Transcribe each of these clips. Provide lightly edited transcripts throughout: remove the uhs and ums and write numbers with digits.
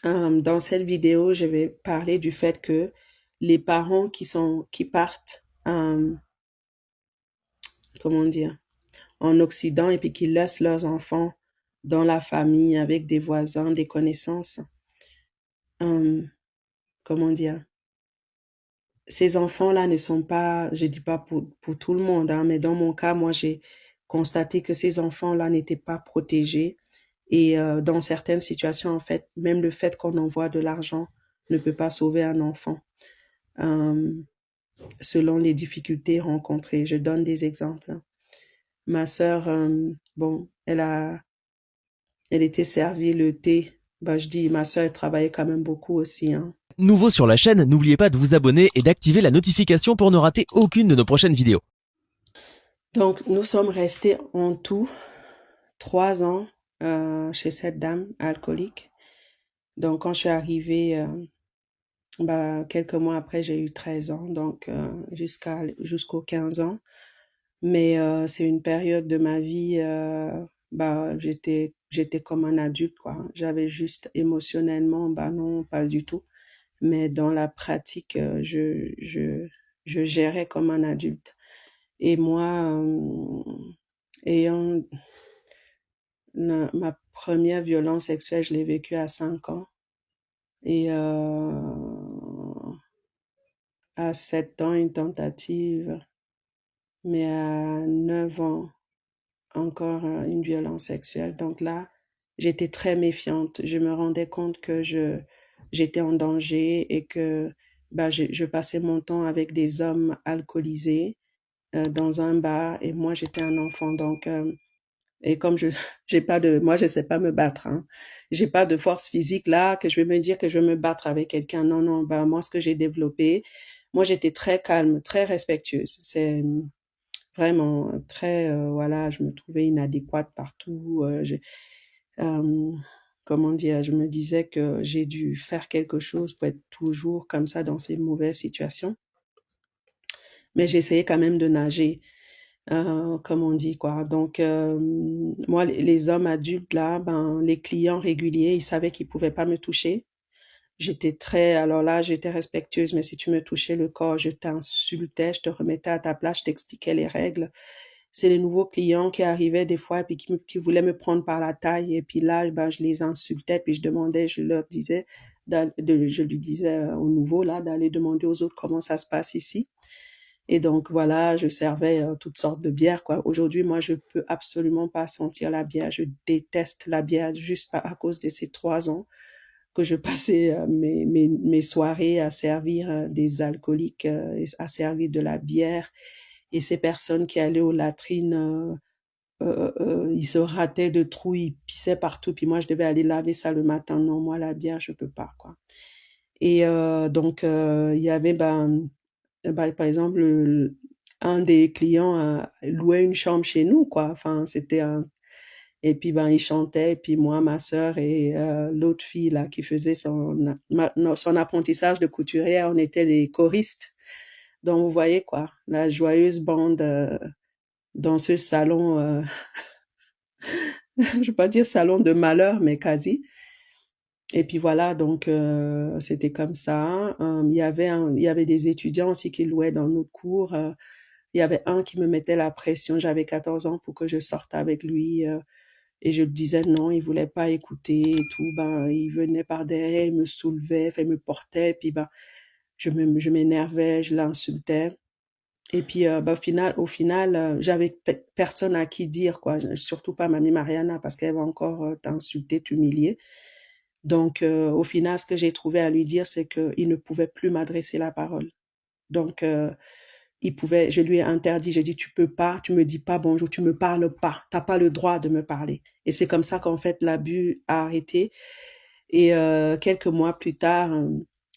Dans cette vidéo, je vais parler du fait que les parents qui partent, comment dire, en Occident et puis qui laissent leurs enfants dans la famille avec des voisins, des connaissances, euh, comment dire, ces enfants-là ne sont pas, je dis pas pour tout le monde, hein, mais dans mon cas, moi, j'ai constaté que ces enfants-là n'étaient pas protégés. Et dans certaines situations, en fait, même le fait qu'on envoie de l'argent ne peut pas sauver un enfant, euh, selon les difficultés rencontrées. Je donne des exemples. Ma sœur, bon, elle était servie le thé. Bah, je dis, ma sœur, elle travaillait quand même beaucoup aussi, hein. Nouveau sur la chaîne, n'oubliez pas de vous abonner et d'activer la notification pour ne rater aucune de nos prochaines vidéos. Donc, nous sommes restés en tout 3 ans chez cette dame alcoolique. Donc, quand je suis arrivée, bah, quelques mois après, j'ai eu 13 ans, donc jusqu'aux 15 ans. Mais c'est une période de ma vie, bah, j'étais comme un adulte, quoi. J'avais juste émotionnellement, bah non, pas du tout. Mais dans la pratique, je gérais comme un adulte. Et moi, ayant ma première violence sexuelle, je l'ai vécue à 5 ans. Et à 7 ans, une tentative. Mais à 9 ans, encore une violence sexuelle. Donc là, j'étais très méfiante. Je me rendais compte que j'étais en danger et que bah, je passais mon temps avec des hommes alcoolisés dans un bar et moi, j'étais un enfant. Donc, et comme j'ai pas de, moi, je sais pas me battre, hein. J'ai pas de force physique là que je vais me dire que je vais me battre avec quelqu'un. Non, non, bah, moi, ce que j'ai développé, moi, j'étais très calme, très respectueuse. C'est vraiment très, voilà, je me trouvais inadéquate partout. Euh, comment dire, je me disais que j'ai dû faire quelque chose pour être toujours comme ça dans ces mauvaises situations. Mais j'essayais quand même de nager, comme on dit, quoi. Donc, moi, les hommes adultes, là, ben, les clients réguliers, ils savaient qu'ils pouvaient pas me toucher. J'étais très, alors là, j'étais respectueuse, mais si tu me touchais le corps, je t'insultais, je te remettais à ta place, je t'expliquais les règles. C'est les nouveaux clients qui arrivaient des fois, et puis qui voulaient me prendre par la taille, et puis là, ben, je les insultais, puis je demandais, je leur disais, je lui disais aux nouveaux, là, d'aller demander aux autres comment ça se passe ici. Et donc, voilà, je servais toutes sortes de bières, quoi. Aujourd'hui, moi, je peux absolument pas sentir la bière. Je déteste la bière juste à cause de ces 3 ans que je passais mes soirées à servir des alcooliques, à servir de la bière. Et ces personnes qui allaient aux latrines, ils se rataient de trous, ils pissaient partout. Puis moi, je devais aller laver ça le matin. Non, moi, la bière, je peux pas, quoi. Et donc, il y avait, par exemple, un des clients louait une chambre chez nous, quoi. Enfin, c'était un... Et puis, ben, il chantait. Et puis moi, ma sœur et l'autre fille, là, qui faisait son apprentissage de couturière, on était les choristes. Donc, vous voyez, quoi, la joyeuse bande dans ce salon, je ne vais pas dire salon de malheur, mais quasi. Et puis voilà, donc c'était comme ça. Il y avait des étudiants aussi qui louaient dans nos cours. Il y avait un qui me mettait la pression. J'avais 14 ans pour que je sorte avec lui. Et je lui disais non, il voulait pas écouter et tout. Ben, il venait par derrière, il me soulevait, enfin, il me portait. Puis ben, je m'énervais, je l'insultais. Et puis au final, j'avais personne à qui dire, quoi. Surtout pas mamie Mariana parce qu'elle va encore t'insulter, t'humilier. Donc, au final, ce que j'ai trouvé à lui dire, c'est qu'il ne pouvait plus m'adresser la parole. Donc, je lui ai interdit, j'ai dit, tu peux pas, tu me dis pas bonjour, tu me parles pas, t'as pas le droit de me parler. Et c'est comme ça qu'en fait, l'abus a arrêté. Et quelques mois plus tard,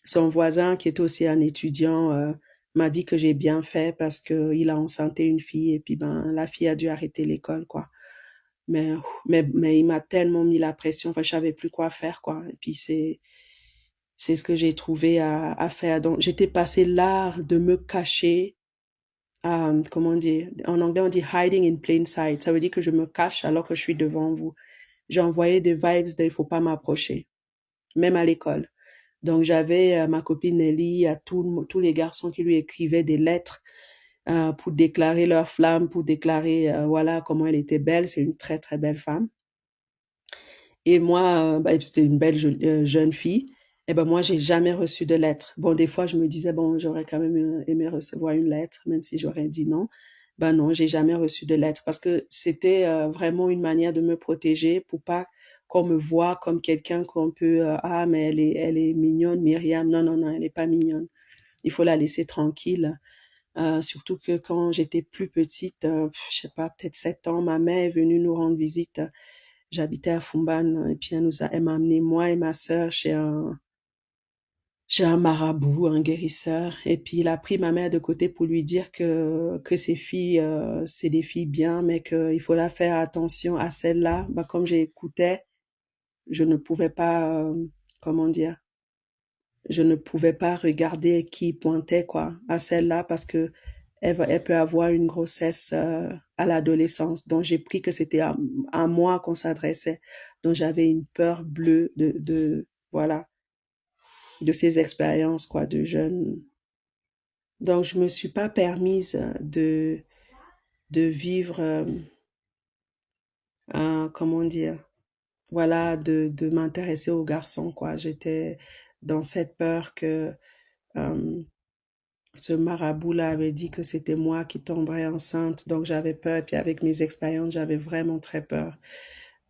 son voisin, qui est aussi un étudiant, m'a dit que j'ai bien fait parce que il a enceinté une fille et puis ben la fille a dû arrêter l'école, quoi. Mais il m'a tellement mis la pression, enfin, je savais plus quoi faire, quoi. Et puis c'est ce que j'ai trouvé à faire. Donc, j'étais passé l'art de me cacher, comment dire, en anglais on dit hiding in plain sight. Ça veut dire que je me cache alors que je suis devant vous. J'ai envoyé des vibes de il faut pas m'approcher. même à l'école. Donc j'avais ma copine Nelly, à tous les garçons qui lui écrivaient des lettres pour déclarer leur flamme, pour déclarer voilà comment elle était belle. C'est une très très belle femme. Et moi, bah, c'était une belle jeune fille. Et ben moi, j'ai jamais reçu de lettre. Bon, des fois, je me disais bon, j'aurais quand même aimé recevoir une lettre, même si j'aurais dit non. Ben non, j'ai jamais reçu de lettre parce que c'était vraiment une manière de me protéger pour pas qu'on me voit comme quelqu'un qu'on peut ah mais elle est mignonne Myriam. Non non non, elle est pas mignonne. Il faut la laisser tranquille. Surtout que quand j'étais plus petite, je sais pas, peut-être 7 ans, ma mère est venue nous rendre visite. J'habitais à Fumban et puis elle m'a amené moi et ma sœur chez un marabout, un guérisseur. Et puis il a pris ma mère de côté pour lui dire que ces filles, c'est des filles bien, mais qu'il faut la faire attention à celle-là. Bah, comme j'écoutais, je ne pouvais pas, comment dire, je ne pouvais pas regarder qui pointait quoi à celle-là parce que elle peut avoir une grossesse à l'adolescence. Donc j'ai pris que c'était à moi qu'on s'adressait. Donc j'avais une peur bleue voilà de ces expériences quoi de jeune. Donc je me suis pas permise de vivre comment dire voilà de m'intéresser aux garçons quoi. J'étais dans cette peur que euh, ce marabout-là avait dit que c'était moi qui tomberais enceinte, donc j'avais peur. Et puis avec mes expériences, j'avais vraiment très peur.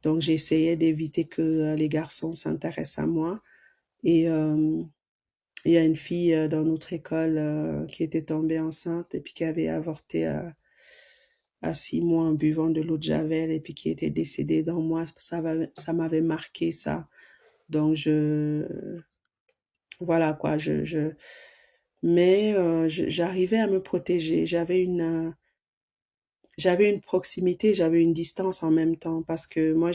Donc j'essayais d'éviter que les garçons s'intéressent à moi. Et il y a une fille dans notre école qui était tombée enceinte et puis qui avait avorté à 6 mois en buvant de l'eau de Javel et puis qui était décédée dans moi. Ça m'avait marqué ça. Donc voilà quoi, mais j'arrivais à me protéger. J'avais une proximité, j'avais une distance en même temps parce que moi,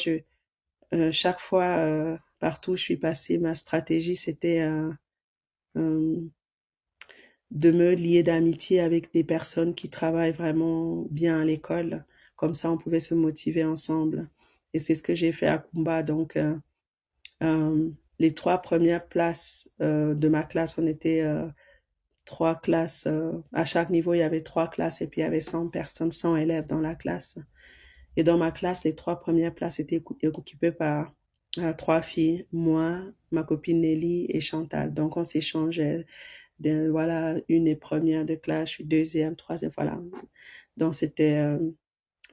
chaque fois, partout où je suis passée, ma stratégie, c'était euh, de me lier d'amitié avec des personnes qui travaillent vraiment bien à l'école. Comme ça, on pouvait se motiver ensemble. Et c'est ce que j'ai fait à Kumba. Donc, euh, les 3 premières places de ma classe, on était 3 classes. À chaque niveau, il y avait 3 classes et puis il y avait 100 personnes, 100 élèves dans la classe. Et dans ma classe, les 3 premières places étaient occupées par 3 filles, moi, ma copine Nelly et Chantal. Donc, on s'échangeait. Voilà, une est première de classe, je suis deuxième, troisième, voilà. Donc, c'était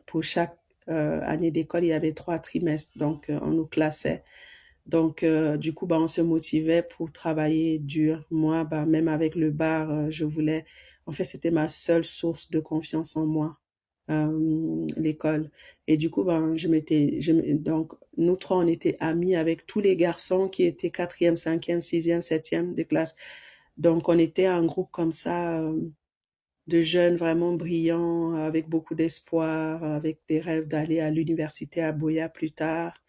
pour chaque année d'école, il y avait 3 trimestres. Donc, on nous classait. Donc, du coup, bah, on se motivait pour travailler dur. Moi, bah, même avec le bar, en fait, c'était ma seule source de confiance en moi, l'école. Et du coup, ben, donc, nous 3, on était amis avec tous les garçons qui étaient quatrième, cinquième, sixième, septième de classe. Donc, on était un groupe comme ça, de jeunes vraiment brillants, avec beaucoup d'espoir, avec des rêves d'aller à l'université à Boya plus tard.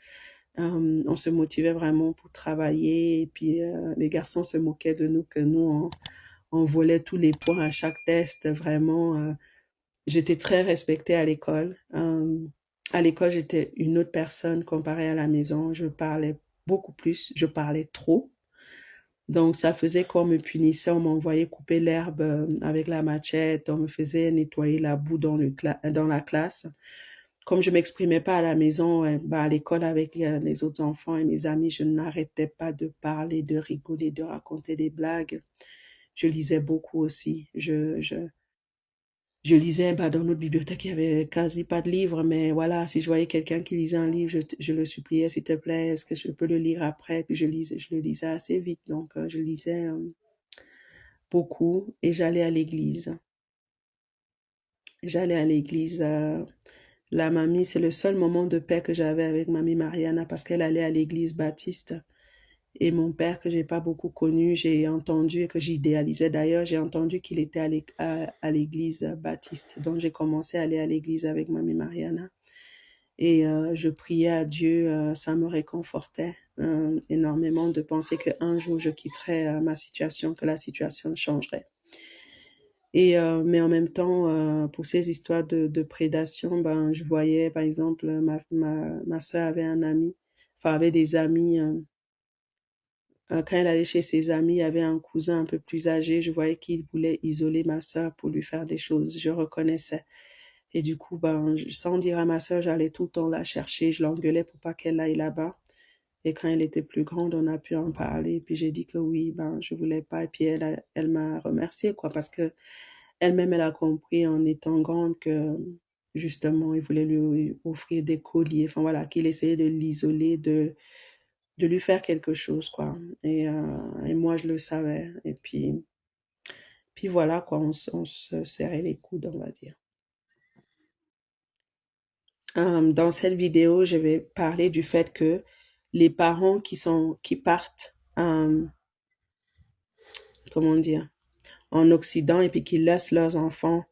On se motivait vraiment pour travailler et puis les garçons se moquaient de nous que nous on volait tous les points à chaque test. Vraiment, j'étais très respectée à l'école. À l'école, j'étais une autre personne comparée à la maison. Je parlais beaucoup plus, je parlais trop. Donc, ça faisait qu'on me punissait, on m'envoyait couper l'herbe avec la machette, on me faisait nettoyer la boue dans la classe. Comme je m'exprimais pas à la maison, bah, à l'école avec les autres enfants et mes amis, je n'arrêtais pas de parler, de rigoler, de raconter des blagues. Je lisais beaucoup aussi. Je lisais, bah, dans notre bibliothèque, il y avait quasi pas de livres, mais voilà, si je voyais quelqu'un qui lisait un livre, je le suppliais, s'il te plaît, est-ce que je peux le lire après? Puis je le lisais assez vite, donc je lisais beaucoup et j'allais à l'église. J'allais à l'église. La mamie, c'est le seul moment de paix que j'avais avec mamie Mariana parce qu'elle allait à l'église baptiste. Et mon père, que j'ai pas beaucoup connu, j'ai entendu et que j'idéalisais d'ailleurs, j'ai entendu qu'il était à l'église baptiste. Donc j'ai commencé à aller à l'église avec mamie Mariana. Et je priais à Dieu, ça me réconfortait énormément de penser qu'un jour je quitterais ma situation, que la situation changerait. Et mais en même temps, pour ces histoires de prédation, ben, je voyais, par exemple, ma sœur avait un ami, enfin avait des amis quand elle allait chez ses amis, il y avait un cousin un peu plus âgé. Je voyais qu'il voulait isoler ma sœur pour lui faire des choses. Je reconnaissais. Et du coup, ben, sans dire à ma sœur, j'allais tout le temps la chercher. Je l'engueulais pour pas qu'elle aille là-bas. Et quand elle était plus grande, on a pu en parler. Et puis j'ai dit que oui, ben, je voulais pas. Et puis elle m'a remercié, quoi, parce que elle-même, elle a compris en étant grande que, justement, il voulait lui offrir des colliers. Enfin, voilà, qu'il essayait de l'isoler, de lui faire quelque chose, quoi. Et moi, je le savais. Et puis voilà, quoi, on se serrait les coudes, on va dire. Dans cette vidéo, je vais parler du fait que les parents qui partent, comment dire, en Occident et puis qui laissent leurs enfants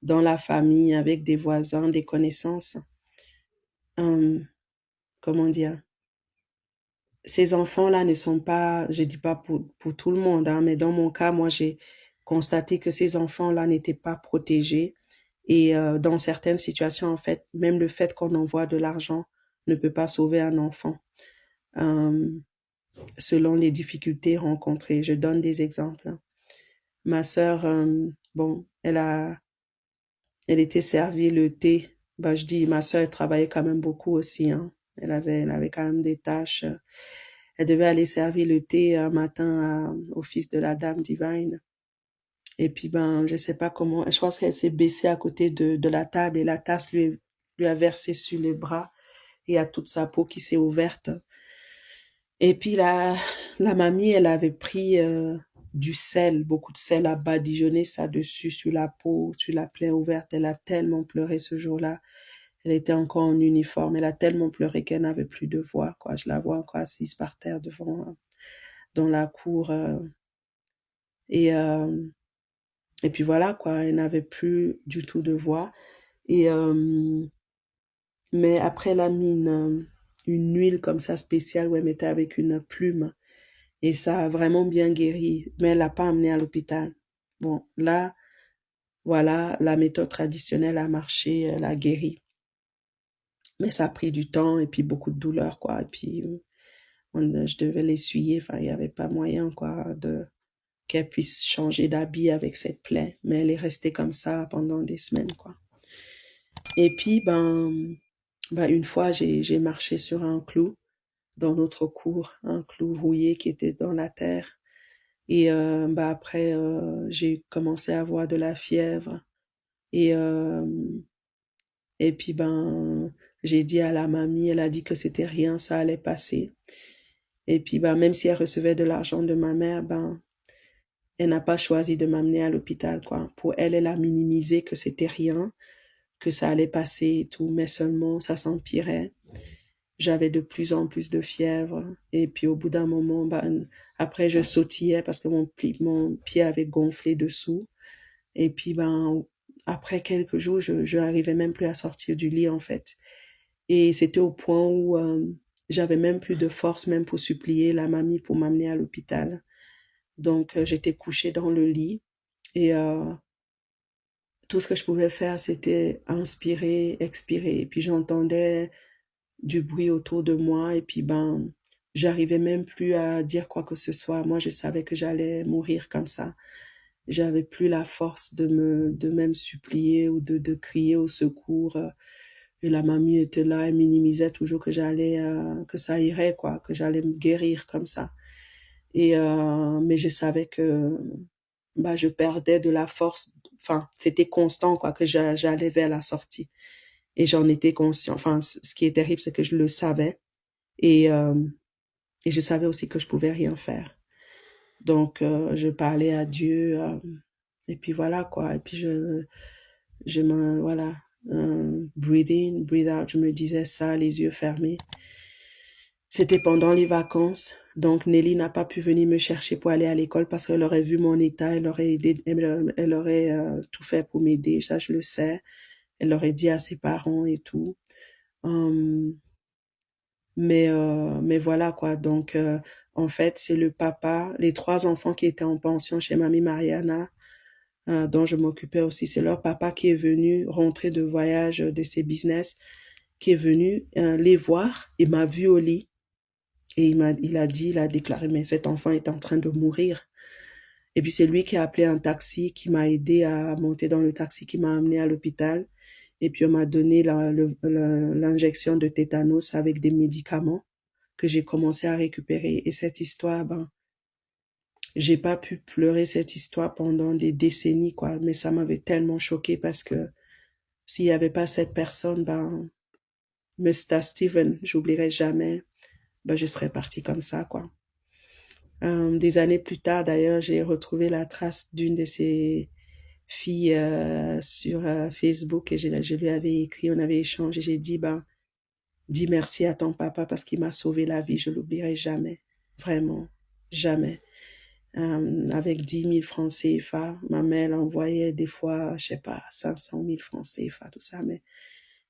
dans la famille avec des voisins, des connaissances, euh, comment dire, ces enfants-là ne sont pas, je dis pas pour tout le monde, hein, mais dans mon cas, moi, j'ai constaté que ces enfants-là n'étaient pas protégés. Et dans certaines situations, en fait, même le fait qu'on envoie de l'argent ne peut pas sauver un enfant, euh, selon les difficultés rencontrées. Je donne des exemples, hein. Ma sœur, bon, elle était servie le thé. Bah, je dis, ma sœur, elle travaillait quand même beaucoup aussi, hein. Elle avait quand même des tâches. Elle devait aller servir le thé un matin au fils de la Dame Divine. Et puis, ben, je sais pas comment, je pense qu'elle s'est baissée à côté de la table et la tasse lui a versé sur les bras et a toute sa peau qui s'est ouverte. Et puis, la mamie, elle avait pris du sel, beaucoup de sel à badigeonner ça dessus, sur la peau, sur la plaie ouverte. Elle a tellement pleuré ce jour-là. Elle était encore en uniforme. Elle a tellement pleuré qu'elle n'avait plus de voix, quoi. Je la vois encore assise par terre dans la cour. Et, euh, et puis voilà, quoi. Elle n'avait plus du tout de voix. Et, mais après, elle a mis une huile comme ça spéciale où elle mettait avec une plume. Et ça a vraiment bien guéri. Mais elle l'a pas amené à l'hôpital. Bon, là, voilà, la méthode traditionnelle a marché, elle a guéri. Mais ça a pris du temps et puis beaucoup de douleur, quoi. Et puis, je devais l'essuyer. Enfin, il n'y avait pas moyen, quoi, qu'elle puisse changer d'habit avec cette plaie. Mais elle est restée comme ça pendant des semaines, quoi. Et puis, ben une fois, j'ai marché sur un clou dans notre cour, un clou rouillé qui était dans la terre. Et ben après, j'ai commencé à avoir de la fièvre. Et, et puis, ben, j'ai dit à la mamie, elle a dit que c'était rien, ça allait passer. Et puis, ben, même si elle recevait de l'argent de ma mère, ben, elle n'a pas choisi de m'amener à l'hôpital, quoi. Pour elle, elle a minimisé que c'était rien, que ça allait passer et tout, mais seulement ça s'empirait. J'avais de plus en plus de fièvre. Et puis, au bout d'un moment, ben, après, je sautillais parce que mon pied avait gonflé dessous. Et puis, ben, après quelques jours, je n'arrivais même plus à sortir du lit, en fait. Et c'était au point où j'avais même plus de force, même pour supplier la mamie pour m'amener à l'hôpital. Donc, j'étais couchée dans le lit et tout ce que je pouvais faire, c'était inspirer, expirer. Et puis, j'entendais du bruit autour de moi et puis, ben, j'arrivais même plus à dire quoi que ce soit. Moi, je savais que j'allais mourir comme ça. J'avais plus la force de même supplier ou de crier au secours. Et la mamie était là, elle minimisait toujours que que ça irait, quoi, que j'allais me guérir comme ça. Mais je savais que, bah, je perdais de la force. Enfin, c'était constant, quoi, que j'allais vers la sortie. Et j'en étais conscient. Enfin, ce qui est terrible, c'est que je le savais. Et, euh, et je savais aussi que je pouvais rien faire. Donc, je parlais à Dieu. Et puis voilà, quoi. Et puis voilà, breathe in, breathe out. Je me disais ça, les yeux fermés. C'était pendant les vacances. Donc, Nelly n'a pas pu venir me chercher pour aller à l'école parce qu'elle aurait vu mon état, elle aurait aidé, elle aurait tout fait pour m'aider. Ça, je le sais. Elle aurait dit à ses parents et tout. Hum, mais voilà, quoi. Donc, en fait, c'est le papa, les trois enfants qui étaient en pension chez Mamie Mariana, dont je m'occupais aussi. C'est leur papa qui est venu rentrer de voyage de ses business, qui est venu les voir et m'a vu au lit. Et il a déclaré, mais cet enfant est en train de mourir. Et puis c'est lui qui a appelé un taxi, qui m'a aidé à monter dans le taxi, qui m'a amené à l'hôpital. Et puis on m'a donné l'injection de tétanos avec des médicaments que j'ai commencé à récupérer. Et cette histoire, ben, j'ai pas pu pleurer cette histoire pendant des décennies, quoi. Mais ça m'avait tellement choqué parce que s'il y avait pas cette personne, ben, Mr. Steven, j'oublierai jamais, ben, je serais partie comme ça, quoi. Des années plus tard, d'ailleurs, j'ai retrouvé la trace d'une de ces filles sur Facebook et je lui avais écrit, on avait échangé, j'ai dit, ben, dis merci à ton papa parce qu'il m'a sauvé la vie, je l'oublierai jamais, vraiment, jamais. Avec 10 000 francs CFA, ma mère envoyait des fois, je sais pas, 500 000 francs CFA, tout ça, mais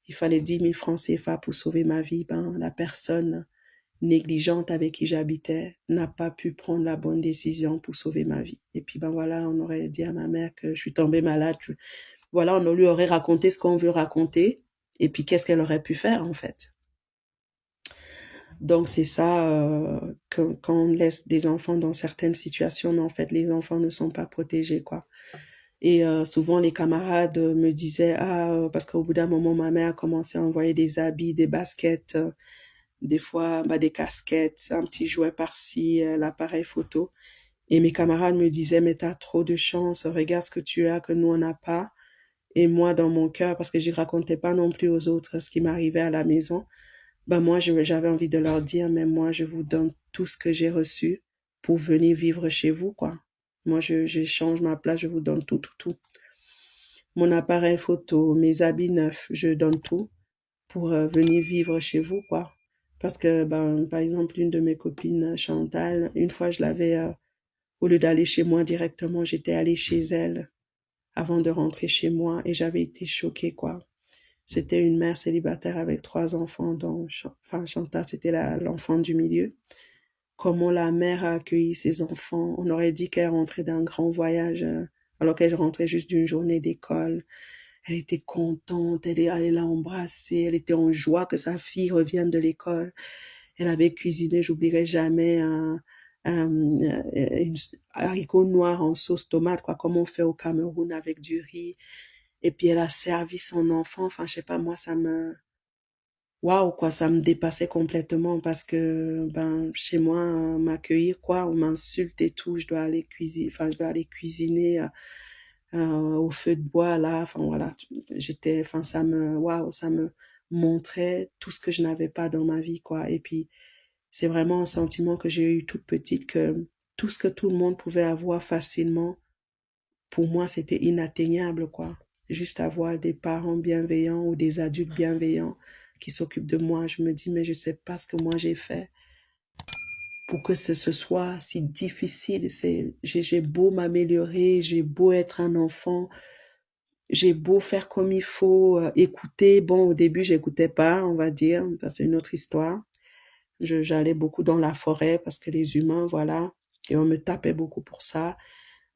il fallait 10 000 francs CFA pour sauver ma vie. Ben, la personne négligente avec qui j'habitais n'a pas pu prendre la bonne décision pour sauver ma vie. Et puis, ben voilà, on aurait dit à ma mère que je suis tombée malade. Voilà, on lui aurait raconté ce qu'on veut raconter. Et puis, qu'est-ce qu'elle aurait pu faire, en fait? Donc, c'est ça, quand on laisse des enfants dans certaines situations, mais en fait, les enfants ne sont pas protégés, quoi. Et souvent, les camarades me disaient, ah, parce qu'au bout d'un moment, ma mère a commencé à envoyer des habits, des baskets, des fois bah, des casquettes, un petit jouet par-ci, l'appareil photo. Et mes camarades me disaient, mais t'as trop de chance, regarde ce que tu as que nous on n'a pas. Et moi, dans mon cœur, parce que je racontais pas non plus aux autres ce qui m'arrivait à la maison, ben moi, j'avais envie de leur dire, mais moi, je vous donne tout ce que j'ai reçu pour venir vivre chez vous, quoi. Moi, je change ma place, je vous donne tout, tout, tout. Mon appareil photo, mes habits neufs, je donne tout pour venir vivre chez vous, quoi. Parce que, ben, par exemple, une de mes copines, Chantal, une fois, au lieu d'aller chez moi directement, j'étais allée chez elle avant de rentrer chez moi et j'avais été choquée, quoi. C'était une mère célibataire avec 3 enfants, dont, enfin, Chantal, c'était l'enfant du milieu. Comment la mère a accueilli ses enfants. On aurait dit qu'elle rentrait d'un grand voyage, alors qu'elle rentrait juste d'une journée d'école. Elle était contente, elle est allée l'embrasser, elle était en joie que sa fille revienne de l'école. Elle avait cuisiné, j'oublierai jamais, un haricot noir en sauce tomate, quoi, comme on fait au Cameroun avec du riz. Et puis elle a servi son enfant, enfin, je sais pas, moi, waouh, quoi, ça me dépassait complètement parce que, ben, chez moi, m'accueillir, quoi, on m'insulte et tout, je dois aller cuisiner, au feu de bois là, enfin voilà, enfin waouh, ça me montrait tout ce que je n'avais pas dans ma vie, quoi. Et puis c'est vraiment un sentiment que j'ai eu toute petite, que tout ce que tout le monde pouvait avoir facilement, pour moi c'était inatteignable, quoi. Juste avoir des parents bienveillants ou des adultes bienveillants qui s'occupent de moi, je me dis mais je sais pas ce que moi j'ai fait pour que ce soit si difficile. J'ai beau m'améliorer, j'ai beau être un enfant, j'ai beau faire comme il faut, écouter. Bon, au début, j'écoutais pas, on va dire. Ça, c'est une autre histoire. J'allais beaucoup dans la forêt parce que les humains, voilà. Et on me tapait beaucoup pour ça.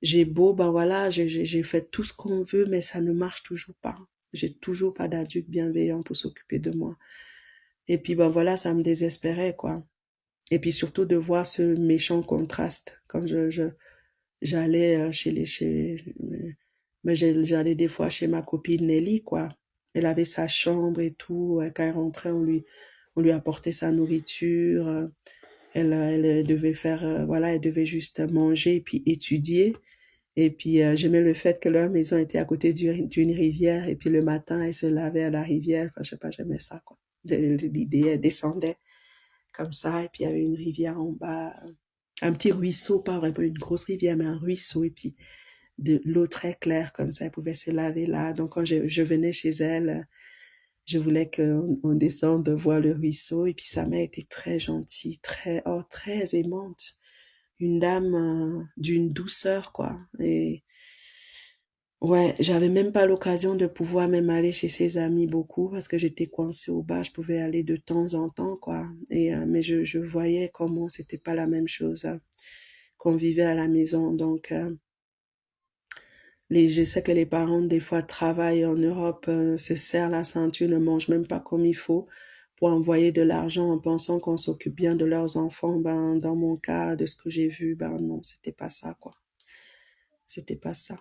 J'ai beau, ben voilà, j'ai fait tout ce qu'on veut, mais ça ne marche toujours pas. J'ai toujours pas d'adulte bienveillant pour s'occuper de moi. Et puis, ben voilà, ça me désespérait, quoi. Et puis surtout de voir ce méchant contraste. Comme j'allais mais j'allais des fois chez ma copine Nelly, quoi. Elle avait sa chambre et tout. Quand elle rentrait, on lui apportait sa nourriture. Elle devait faire, voilà, elle devait juste manger et puis étudier. Et puis, j'aimais le fait que leur maison était à côté d'une rivière. Et puis, le matin, elle se lavait à la rivière. Enfin, je sais pas, j'aimais ça, quoi. L'idée, elle descendait comme ça. Et puis, il y avait une rivière en bas. Un petit ruisseau, pas vraiment une grosse rivière, mais un ruisseau. Et puis, de l'eau très claire comme ça, elle pouvait se laver là. Donc quand je venais chez elle, je voulais qu'on descende voir le ruisseau. Et puis sa mère était très gentille, très aimante. Une dame d'une douceur, quoi. Et ouais, j'avais même pas l'occasion de pouvoir même aller chez ses amis beaucoup parce que j'étais coincée au bas. Je pouvais aller de temps en temps, quoi. Et mais je voyais comment c'était pas la même chose qu'on vivait à la maison. Donc je sais que les parents, des fois, travaillent en Europe, se serrent la ceinture, ne mangent même pas comme il faut pour envoyer de l'argent en pensant qu'on s'occupe bien de leurs enfants. Ben, dans mon cas, de ce que j'ai vu, ben non, c'était pas ça, quoi. C'était pas ça.